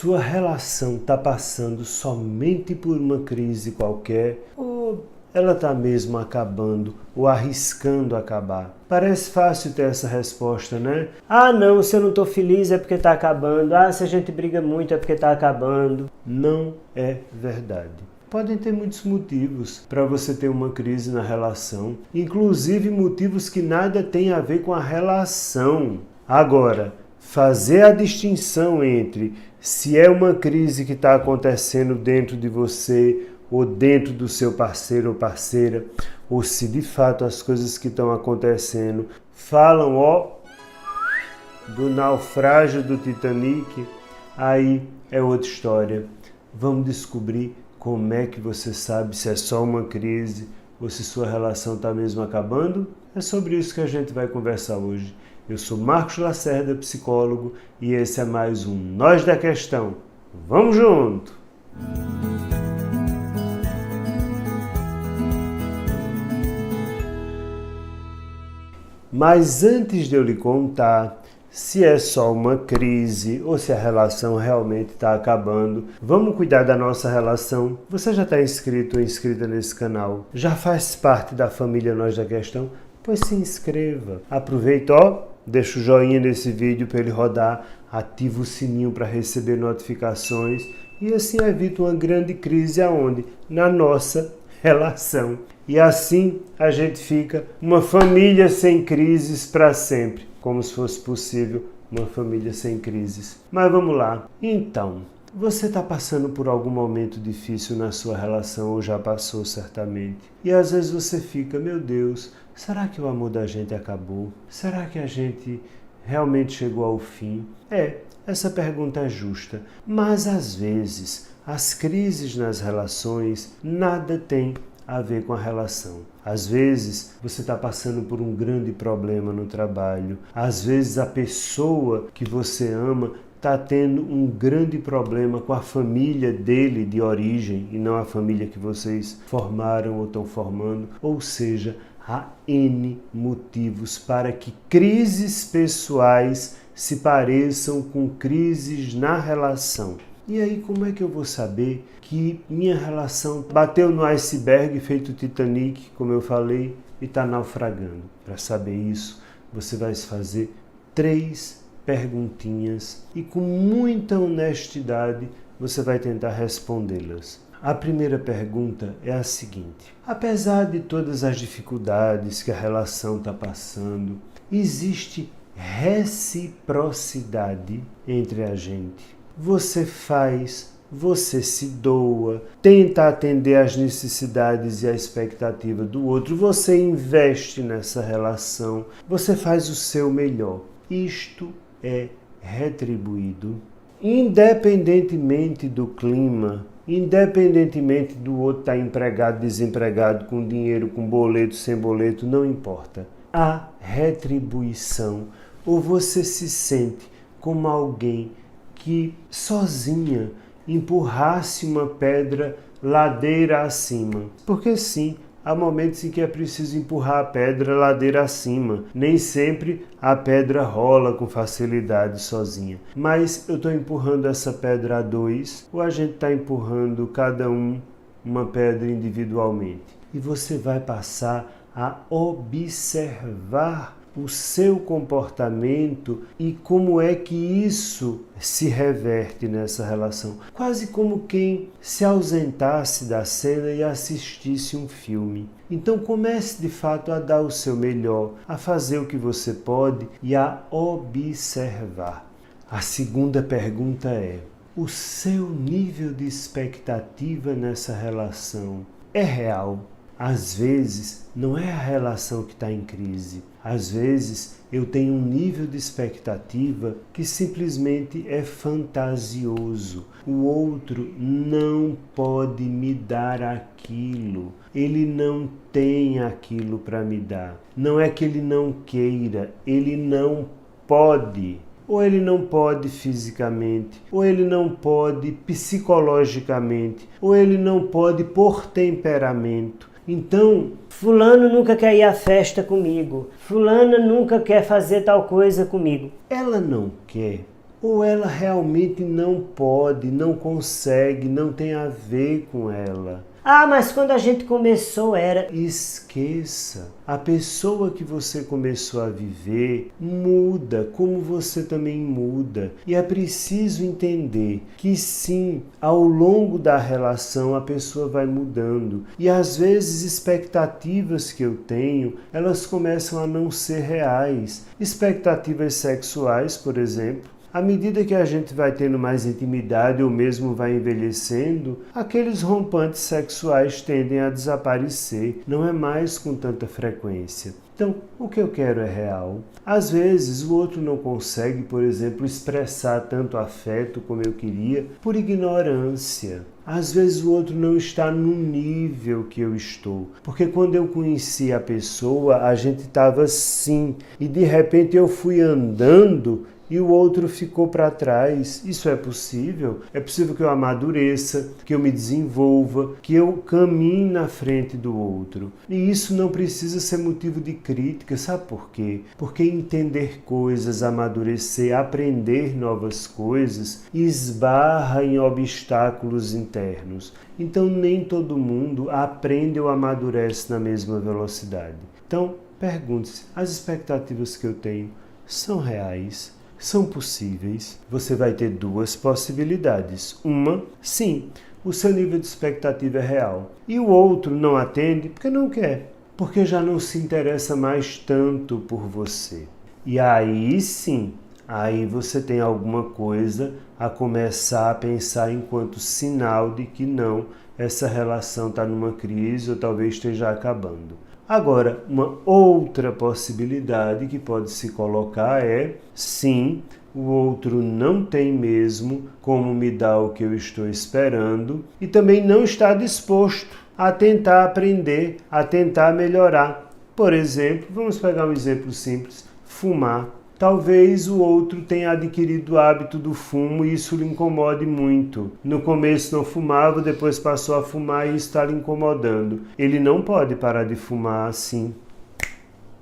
Sua relação está passando somente por uma crise qualquer ou ela está mesmo acabando ou arriscando acabar? Parece fácil ter essa resposta, né? Ah, não, se eu não estou feliz é porque está acabando. Ah, se a gente briga muito é porque está acabando. Não é verdade. Podem ter muitos motivos para você ter uma crise na relação, inclusive motivos que nada têm a ver com a relação. Agora, fazer a distinção entre se é uma crise que está acontecendo dentro de você ou dentro do seu parceiro ou parceira, ou se de fato as coisas que estão acontecendo falam do naufrágio do Titanic, aí é outra história. Vamos descobrir como é que você sabe se é só uma crise ou se sua relação está mesmo acabando. É sobre isso que a gente vai conversar hoje. Eu sou Marcos Lacerda, psicólogo, e esse é mais um Nós da Questão. Vamos junto! Mas antes de eu lhe contar se é só uma crise ou se a relação realmente está acabando, vamos cuidar da nossa relação. Você já está inscrito ou inscrita nesse canal? Já faz parte da família Nós da Questão? Pois se inscreva. Aproveita, deixa o joinha nesse vídeo para ele rodar, ativa o sininho para receber notificações e assim evita uma grande crise aonde? Na nossa relação. E assim a gente fica uma família sem crises para sempre, como se fosse possível uma família sem crises. Mas vamos lá. Então, você está passando por algum momento difícil na sua relação ou já passou certamente. E às vezes você fica, meu Deus, será que o amor da gente acabou? Será que a gente realmente chegou ao fim? Essa pergunta é justa. Mas às vezes as crises nas relações nada tem a ver com a relação. Às vezes você está passando por um grande problema no trabalho. Às vezes a pessoa que você ama está tendo um grande problema com a família dele de origem e não a família que vocês formaram ou estão formando. Ou seja, há N motivos para que crises pessoais se pareçam com crises na relação. E aí, como é que eu vou saber que minha relação bateu no iceberg feito Titanic, como eu falei, e está naufragando? Para saber isso, você vai se fazer 3 perguntinhas e com muita honestidade você vai tentar respondê-las. A primeira pergunta é a seguinte: apesar de todas as dificuldades que a relação está passando, existe reciprocidade entre a gente? Você faz, você se doa, tenta atender às necessidades e à expectativa do outro, você investe nessa relação, você faz o seu melhor. Isto é retribuído. Independentemente do clima, independentemente do outro estar empregado, desempregado, com dinheiro, com boleto, sem boleto, não importa. Há retribuição. Ou você se sente como alguém que sozinha empurrasse uma pedra ladeira acima. Porque sim, há momentos em que é preciso empurrar a pedra ladeira acima. Nem sempre a pedra rola com facilidade sozinha. Mas eu estou empurrando essa pedra a 2 ou a gente está empurrando cada uma pedra individualmente. E você vai passar a observar o seu comportamento e como é que isso se reverte nessa relação. Quase como quem se ausentasse da cena e assistisse um filme. Então comece de fato a dar o seu melhor, a fazer o que você pode e a observar. A segunda pergunta é: o seu nível de expectativa nessa relação é real? Às vezes, não é a relação que está em crise. Às vezes, eu tenho um nível de expectativa que simplesmente é fantasioso. O outro não pode me dar aquilo. Ele não tem aquilo para me dar. Não é que ele não queira, ele não pode. Ou ele não pode fisicamente, ou ele não pode psicologicamente, ou ele não pode por temperamento. Então, fulano nunca quer ir à festa comigo, fulana nunca quer fazer tal coisa comigo. Ela não quer, ou ela realmente não pode, não consegue, não tem a ver com ela. Ah, mas quando a gente começou era... Esqueça. A pessoa que você começou a viver muda, como você também muda. E é preciso entender que sim, ao longo da relação a pessoa vai mudando. E às vezes expectativas que eu tenho, elas começam a não ser reais. Expectativas sexuais, por exemplo. À medida que a gente vai tendo mais intimidade ou mesmo vai envelhecendo, aqueles rompantes sexuais tendem a desaparecer, não é mais com tanta frequência. Então, o que eu quero é real. Às vezes, o outro não consegue, por exemplo, expressar tanto afeto como eu queria por ignorância. Às vezes o outro não está no nível que eu estou. Porque quando eu conheci a pessoa, a gente estava assim. E de repente eu fui andando e o outro ficou para trás. Isso é possível? É possível que eu amadureça, que eu me desenvolva, que eu caminhe na frente do outro. E isso não precisa ser motivo de crítica. Sabe por quê? Porque entender coisas, amadurecer, aprender novas coisas, esbarra em obstáculos internos. Então nem todo mundo aprende ou amadurece na mesma velocidade. Então pergunte-se, as expectativas que eu tenho são reais? São possíveis? Você vai ter duas possibilidades. Uma, sim, o seu nível de expectativa é real. E o outro não atende porque não quer, porque já não se interessa mais tanto por você. E aí sim, aí você tem alguma coisa a começar a pensar enquanto sinal de que não, essa relação está numa crise ou talvez esteja acabando. Agora, uma outra possibilidade que pode se colocar é, sim, o outro não tem mesmo como me dar o que eu estou esperando e também não está disposto a tentar aprender, a tentar melhorar. Por exemplo, vamos pegar um exemplo simples, fumar. Talvez o outro tenha adquirido o hábito do fumo e isso lhe incomode muito. No começo não fumava, depois passou a fumar e isso está lhe incomodando. Ele não pode parar de fumar assim,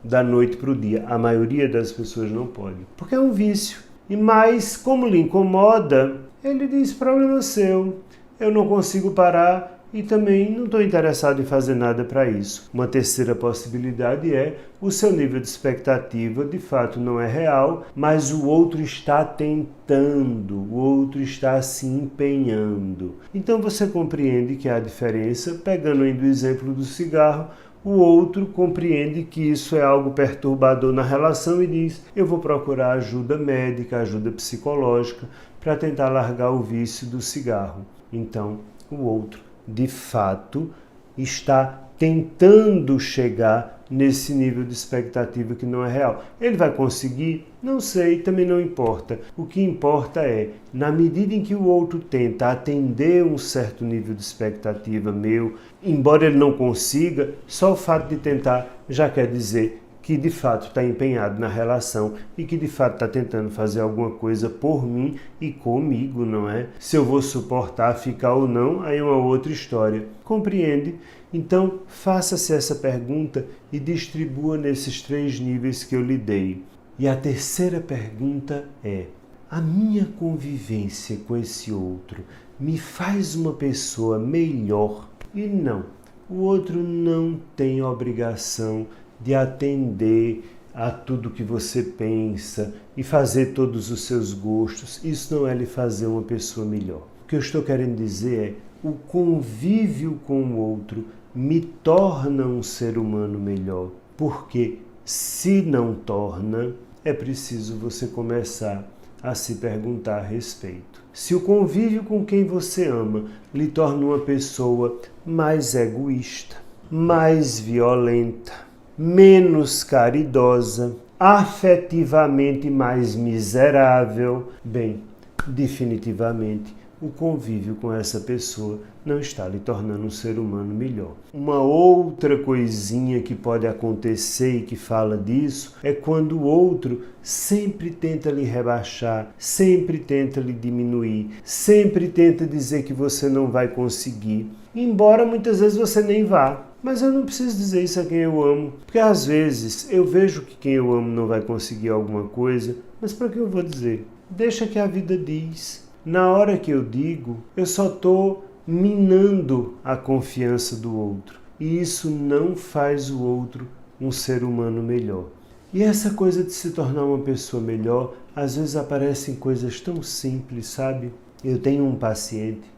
da noite para o dia. A maioria das pessoas não pode, porque é um vício. E mais, como lhe incomoda, ele diz, problema seu, eu não consigo parar e também não estou interessado em fazer nada para isso. Uma terceira possibilidade é o seu nível de expectativa de fato não é real, mas o outro está tentando, o outro está se empenhando. Então você compreende que há diferença, pegando ainda o exemplo do cigarro, o outro compreende que isso é algo perturbador na relação e diz, eu vou procurar ajuda médica, ajuda psicológica para tentar largar o vício do cigarro. Então, o outro de fato, está tentando chegar nesse nível de expectativa que não é real. Ele vai conseguir? Não sei, também não importa. O que importa é, na medida em que o outro tenta atender um certo nível de expectativa meu, embora ele não consiga, só o fato de tentar já quer dizer que de fato está empenhado na relação e que de fato está tentando fazer alguma coisa por mim e comigo, não é? Se eu vou suportar ficar ou não, aí é uma outra história. Compreende? Então, faça-se essa pergunta e distribua nesses 3 níveis que eu lhe dei. E a terceira pergunta é, a minha convivência com esse outro me faz uma pessoa melhor? E não, o outro não tem obrigação de atender a tudo que você pensa e fazer todos os seus gostos. Isso não é lhe fazer uma pessoa melhor. O que eu estou querendo dizer é, o convívio com o outro me torna um ser humano melhor. Porque se não torna, é preciso você começar a se perguntar a respeito. Se o convívio com quem você ama lhe torna uma pessoa mais egoísta, mais violenta, menos caridosa, afetivamente mais miserável, bem, definitivamente, o convívio com essa pessoa não está lhe tornando um ser humano melhor. Uma outra coisinha que pode acontecer e que fala disso é quando o outro sempre tenta lhe rebaixar, sempre tenta lhe diminuir, sempre tenta dizer que você não vai conseguir, embora muitas vezes você nem vá. Mas eu não preciso dizer isso a quem eu amo, porque às vezes eu vejo que quem eu amo não vai conseguir alguma coisa, mas para que eu vou dizer? Deixa que a vida diz. Na hora que eu digo, eu só estou minando a confiança do outro. E isso não faz o outro um ser humano melhor. E essa coisa de se tornar uma pessoa melhor, às vezes aparecem coisas tão simples, sabe? Eu tenho um paciente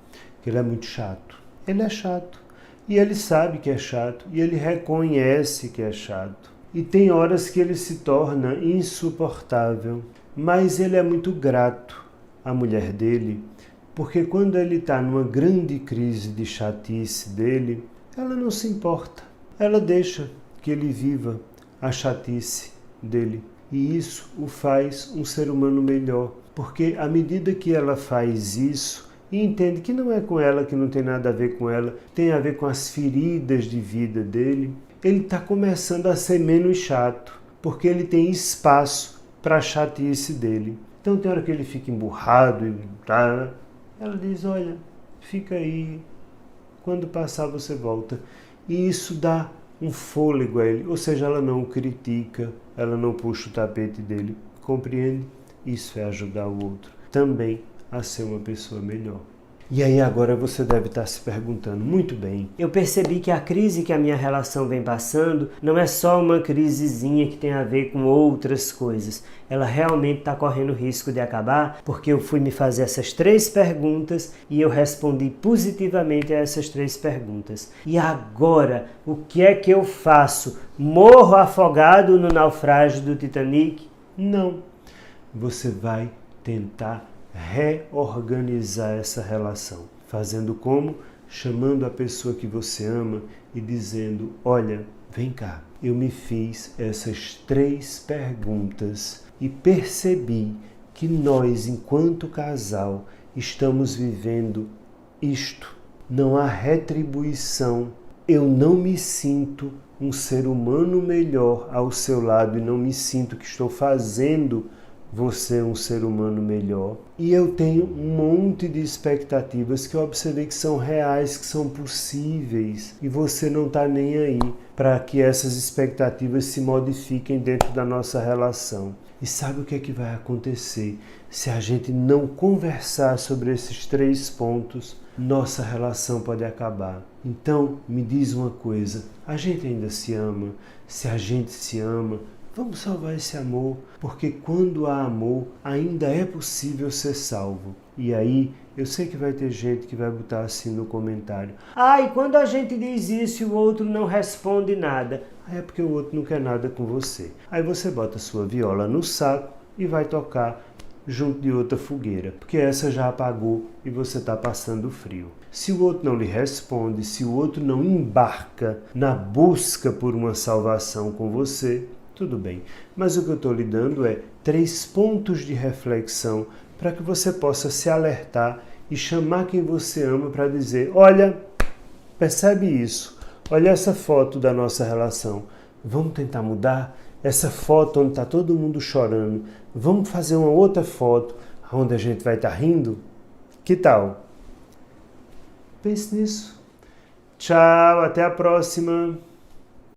que ele é muito chato. Ele é chato. E ele sabe que é chato. E ele reconhece que é chato. E tem horas que ele se torna insuportável. Mas ele é muito grato à mulher dele, porque quando ele está numa grande crise de chatice dele, ela não se importa. Ela deixa que ele viva a chatice dele. E isso o faz um ser humano melhor. Porque à medida que ela faz isso, e entende que não é com ela, que não tem nada a ver com ela, tem a ver com as feridas de vida dele, ele está começando a ser menos chato, porque ele tem espaço para a chatice dele. Então tem hora que ele fica emburrado e tá, ela diz, olha, fica aí, quando passar você volta. E isso dá um fôlego a ele, ou seja, ela não o critica, ela não puxa o tapete dele, compreende? Isso é ajudar o outro também a ser uma pessoa melhor. E aí agora você deve estar se perguntando, muito bem. Eu percebi que a crise que a minha relação vem passando não é só uma crisezinha que tem a ver com outras coisas. Ela realmente está correndo risco de acabar porque eu fui me fazer essas 3 perguntas e eu respondi positivamente a essas 3 perguntas. E agora, o que é que eu faço? Morro afogado no naufrágio do Titanic? Não. Você vai tentar reorganizar essa relação. Fazendo como? Chamando a pessoa que você ama e dizendo, olha, vem cá, eu me fiz essas 3 perguntas e percebi que nós, enquanto casal, estamos vivendo isto. Não há retribuição. Eu não me sinto um ser humano melhor ao seu lado e não me sinto que estou fazendo você é um ser humano melhor. E eu tenho um monte de expectativas que eu observei que são reais, que são possíveis. E você não está nem aí para que essas expectativas se modifiquem dentro da nossa relação. E sabe o que é que vai acontecer? Se a gente não conversar sobre esses 3 pontos, nossa relação pode acabar. Então, me diz uma coisa, a gente ainda se ama? Se a gente se ama, vamos salvar esse amor, porque quando há amor, ainda é possível ser salvo. E aí, eu sei que vai ter gente que vai botar assim no comentário. E quando a gente diz isso e o outro não responde nada? É porque o outro não quer nada com você. Aí você bota a sua viola no saco e vai tocar junto de outra fogueira, porque essa já apagou e você está passando frio. Se o outro não lhe responde, se o outro não embarca na busca por uma salvação com você, tudo bem, mas o que eu estou lhe dando é 3 pontos de reflexão para que você possa se alertar e chamar quem você ama para dizer, olha, percebe isso, olha essa foto da nossa relação, vamos tentar mudar? Essa foto onde está todo mundo chorando, vamos fazer uma outra foto onde a gente vai estar rindo? Que tal? Pense nisso. Tchau, até a próxima.